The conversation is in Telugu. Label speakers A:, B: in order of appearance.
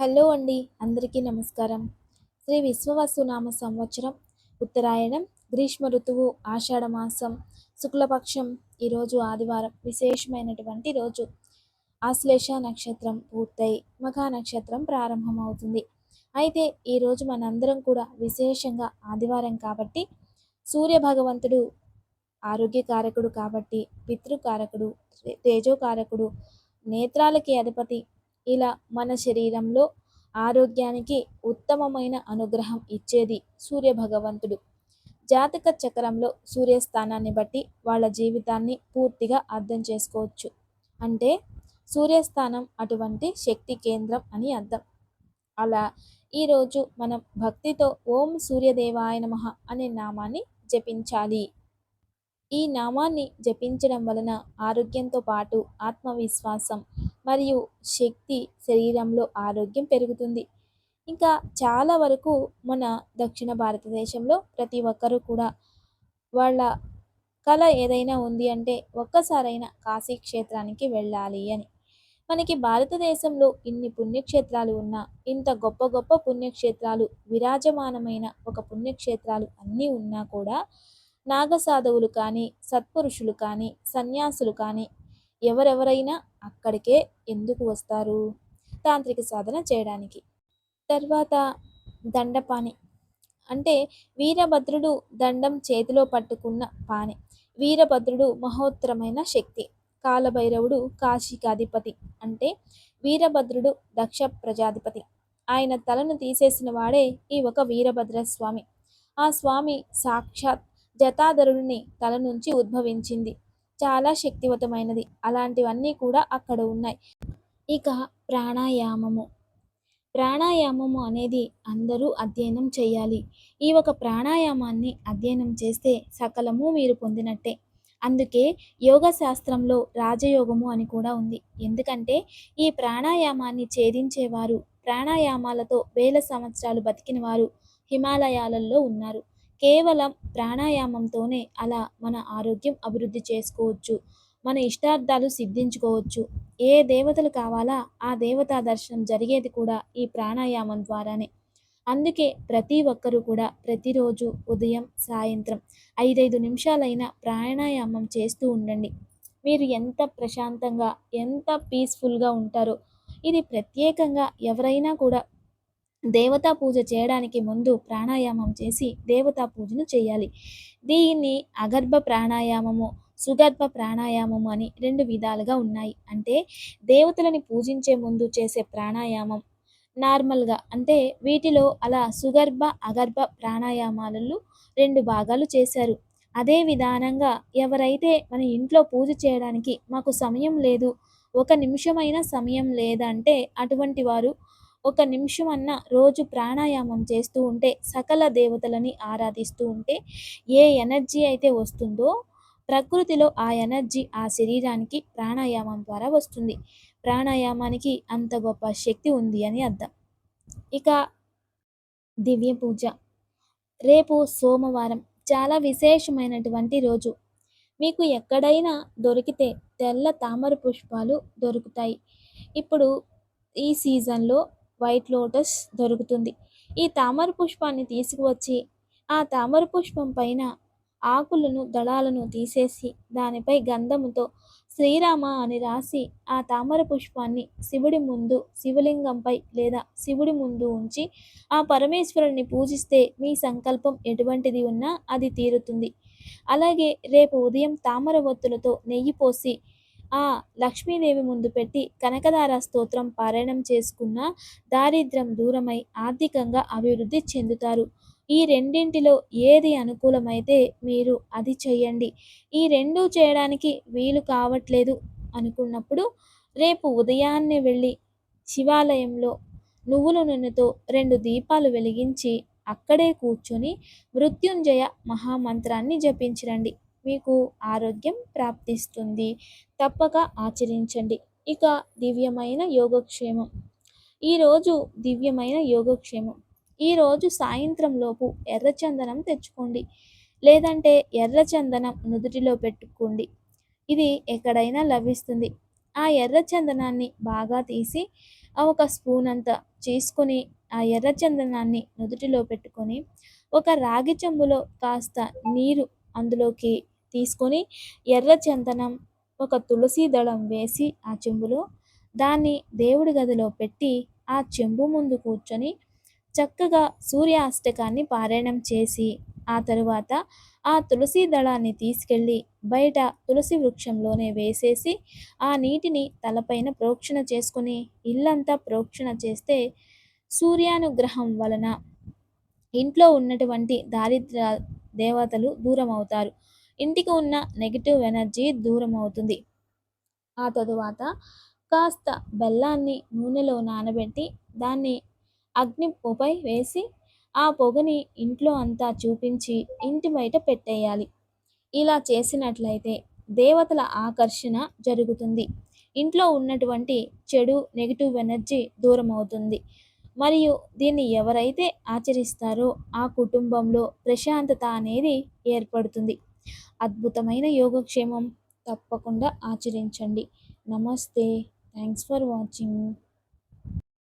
A: హలో అండి, అందరికీ నమస్కారం. శ్రీ విశ్వవసునామ సంవత్సరం ఉత్తరాయణం గ్రీష్మ ఋతువు ఆషాఢమాసం శుక్లపక్షం ఈరోజు ఆదివారం విశేషమైనటువంటి రోజు. ఆశ్లేష నక్షత్రం పూర్తయి మఖా నక్షత్రం ప్రారంభమవుతుంది. అయితే ఈరోజు మనందరం కూడా విశేషంగా ఆదివారం కాబట్టి సూర్య భగవంతుడు ఆరోగ్యకారకుడు కాబట్టి పితృకారకుడు, తేజోకారకుడు, నేత్రాలకి అధిపతి, ఇలా మన శరీరంలో ఆరోగ్యానికి ఉత్తమమైన అనుగ్రహం ఇచ్చేది సూర్య భగవంతుడు. జాతక చక్రంలో సూర్యస్థానాన్ని బట్టి వాళ్ళ జీవితాన్ని పూర్తిగా అర్థం చేసుకోవచ్చు. అంటే సూర్యస్థానం అటువంటి శక్తి కేంద్రం అని అర్థం. అలా ఈరోజు మనం భక్తితో ఓం సూర్యదేవాయ నమః అనే నామాన్ని జపించాలి. ఈ నామాన్ని జపించడం వలన ఆరోగ్యంతో పాటు ఆత్మవిశ్వాసం మరియు శక్తి, శరీరంలో ఆరోగ్యం పెరుగుతుంది. ఇంకా చాలా వరకు మన దక్షిణ భారతదేశంలో ప్రతి ఒక్కరూ కూడా వాళ్ళ కళ ఏదైనా ఉంది అంటే ఒక్కసారైనా కాశీ క్షేత్రానికి వెళ్ళాలి అని. మనకి భారతదేశంలో ఇన్ని పుణ్యక్షేత్రాలు ఉన్నా, ఇంత గొప్ప గొప్ప పుణ్యక్షేత్రాలు విరాజమానమైన ఒక పుణ్యక్షేత్రాలు అన్నీ ఉన్నా కూడా నాగసాధువులు కానీ, సత్పురుషులు కానీ, సన్యాసులు కానీ ఎవరెవరైనా అక్కడికే ఎందుకు వస్తారు? తాంత్రిక సాధన చేయడానికి. తర్వాత దండపాణి అంటే వీరభద్రుడు దండం చేతిలో పట్టుకున్న పాణి. వీరభద్రుడు మహోత్తరమైన శక్తి. కాలభైరవుడు కాశీకి అధిపతి. అంటే వీరభద్రుడు దక్ష ప్రజాధిపతి. ఆయన తలను తీసేసిన వాడే ఈ ఒక వీరభద్ర స్వామి. ఆ స్వామి సాక్షాత్ జటాధరుడిని తల నుంచి ఉద్భవించింది. చాలా శక్తివంతమైనది. అలాంటివన్నీ కూడా అక్కడ ఉన్నాయి. ఇక ప్రాణాయామము. ప్రాణాయామము అనేది అందరూ అధ్యయనం చేయాలి. ఈ ఒక ప్రాణాయామాన్ని అధ్యయనం చేస్తే సకలము మీరు పొందినట్టే. అందుకే యోగ శాస్త్రంలో రాజయోగము అని కూడా ఉంది. ఎందుకంటే ఈ ప్రాణాయామాన్ని ఛేదించేవారు, ప్రాణాయామాలతో వేల సంవత్సరాలు బతికిన వారు హిమాలయాలలో ఉన్నారు. కేవలం ప్రాణాయామంతోనే అలా మన ఆరోగ్యం అభివృద్ధి చేసుకోవచ్చు, మన ఇష్టార్థాలు సిద్ధించుకోవచ్చు. ఏ దేవతలు కావాలా ఆ దేవతా దర్శనం జరిగేది కూడా ఈ ప్రాణాయామం ద్వారానే. అందుకే ప్రతి ఒక్కరూ కూడా ప్రతిరోజు ఉదయం సాయంత్రం 5 నిమిషాలైనా ప్రాణాయామం చేస్తూ ఉండండి. మీరు ఎంత ప్రశాంతంగా, ఎంత పీస్ఫుల్గా ఉంటారో. ఇది ప్రత్యేకంగా ఎవరైనా కూడా దేవతా పూజ చేయడానికి ముందు ప్రాణాయామం చేసి దేవతా పూజను చేయాలి. దీన్ని అగర్భ ప్రాణాయామము, సుగర్భ ప్రాణాయామము అని 2 విధాలుగా ఉన్నాయి. అంటే దేవతలని పూజించే ముందు చేసే ప్రాణాయామం నార్మల్గా, అంటే వీటిలో అలా సుగర్భ, అగర్భ ప్రాణాయామాలలో 2 భాగాలు చేశారు. అదే విధానంగా ఎవరైతే మన ఇంట్లో పూజ చేయడానికి మాకు సమయం లేదు, 1 నిమిషమైనా సమయం లేదంటే అటువంటి వారు 1 నిమిషమన్నా రోజు ప్రాణాయామం చేస్తూ ఉంటే, సకల దేవతలని ఆరాధిస్తూ ఉంటే ఏ ఎనర్జీ అయితే వస్తుందో ప్రకృతిలో ఆ ఎనర్జీ ఆ శరీరానికి ప్రాణాయామం ద్వారా వస్తుంది. ప్రాణాయామానికి అంత గొప్ప శక్తి ఉంది అని అర్థం. ఇక దివ్య పూజ. రేపు సోమవారం, చాలా విశేషమైనటువంటి రోజు. మీకు ఎక్కడైనా దొరికితే తెల్ల తామర పుష్పాలు దొరుకుతాయి. ఇప్పుడు ఈ సీజన్లో వైట్ లోటస్ దొరుకుతుంది. ఈ తామర పుష్పాన్ని తీసుకువచ్చి ఆ తామర పుష్పం పైన ఆకులను, దళాలను తీసేసి దానిపై గంధముతో శ్రీరామ అని రాసి ఆ తామర పుష్పాన్ని శివుడి ముందు, శివలింగంపై లేదా శివుడి ముందు ఉంచి ఆ పరమేశ్వరుని పూజిస్తే మీ సంకల్పం ఎటువంటిది ఉన్నా అది తీరుతుంది. అలాగే రేపు ఉదయం తామర ఒత్తులతో నెయ్యి పోసి ఆ లక్ష్మీదేవి ముందు పెట్టి కనకదార స్తోత్రం పారాయణం చేసుకున్న దారిద్ర్యం దూరమై ఆర్థికంగా అభివృద్ధి చెందుతారు. ఈ రెండింటిలో ఏది అనుకూలమైతే మీరు అది చేయండి. ఈ 2 చేయడానికి వీలు కావట్లేదు అనుకున్నప్పుడు రేపు ఉదయాన్నే వెళ్ళి శివాలయంలో నువ్వుల నూనెతో 2 దీపాలు వెలిగించి అక్కడే కూర్చొని మృత్యుంజయ మహామంత్రాన్ని జపించండి. మీకు ఆరోగ్యం ప్రాప్తిస్తుంది. తప్పక ఆచరించండి. ఇక దివ్యమైన యోగక్షేమం. ఈరోజు దివ్యమైన యోగక్షేమం. ఈరోజు సాయంత్రం లోపు ఎర్రచందనం తెచ్చుకోండి, లేదంటే ఎర్రచందనం నుదుటిలో పెట్టుకోండి. ఇది ఎక్కడైనా లభిస్తుంది. ఆ ఎర్ర చందనాన్ని బాగా తీసి ఒక స్పూన్ అంత చేసుకొని ఆ ఎర్ర చందనాన్ని నుదుటిలో పెట్టుకొని ఒక రాగి చెంబులో కాస్త నీరు అందులోకి తీసుకొని ఎర్ర చందనం ఒక తులసి దళం వేసి ఆ చెంబులో దాన్ని దేవుడి గదిలో పెట్టి ఆ చెంబు ముందు కూర్చొని చక్కగా సూర్యాష్టకాన్ని పారాయణం చేసి ఆ తరువాత ఆ తులసి దళాన్ని తీసుకెళ్ళి బయట తులసి వృక్షంలోనే వేసేసి ఆ నీటిని తలపైన ప్రోక్షణ చేసుకుని ఇల్లంతా ప్రోక్షణ చేస్తే సూర్యానుగ్రహం వలన ఇంట్లో ఉన్నటువంటి దారిద్ర్య దేవతలు దూరం అవుతారు. ఇంటికి ఉన్న నెగిటివ్ ఎనర్జీ దూరం అవుతుంది. ఆ తరువాత కాస్త బెల్లాన్ని నూనెలో నానబెట్టి దాన్ని అగ్నిపై వేసి ఆ పొగని ఇంట్లో అంతా చూపించి ఇంటి బయట పెట్టేయాలి. ఇలా చేసినట్లయితే దేవతల ఆకర్షణ జరుగుతుంది. ఇంట్లో ఉన్నటువంటి చెడు నెగిటివ్ ఎనర్జీ దూరం అవుతుంది. మరియు దీన్ని ఎవరైతే ఆచరిస్తారో ఆ కుటుంబంలో ప్రశాంతత అనేది ఏర్పడుతుంది. అద్భుతమైన యోగక్షేమం తప్పకుండా ఆచరించండి. నమస్తే. Thanks for watching.